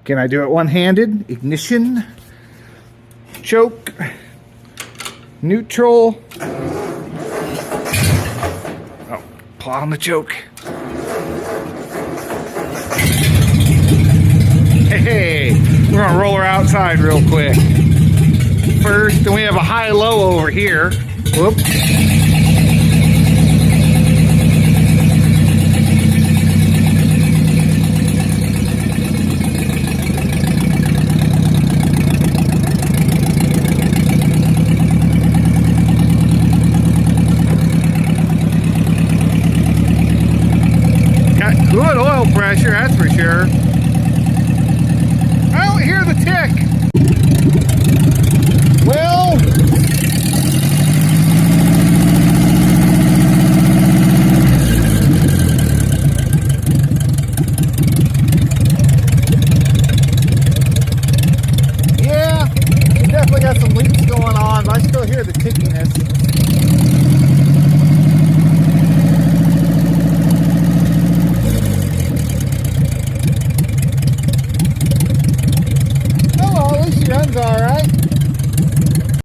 Can I do it one-handed? Ignition, choke, neutral. Oh, pull on the choke. Hey, we're gonna roll her outside real quick. First, then we have a high-low over here. Whoop. Got good oil pressure, that's for sure. I don't hear the tick. Well, yeah, definitely got some leaks going on, but I still hear the tick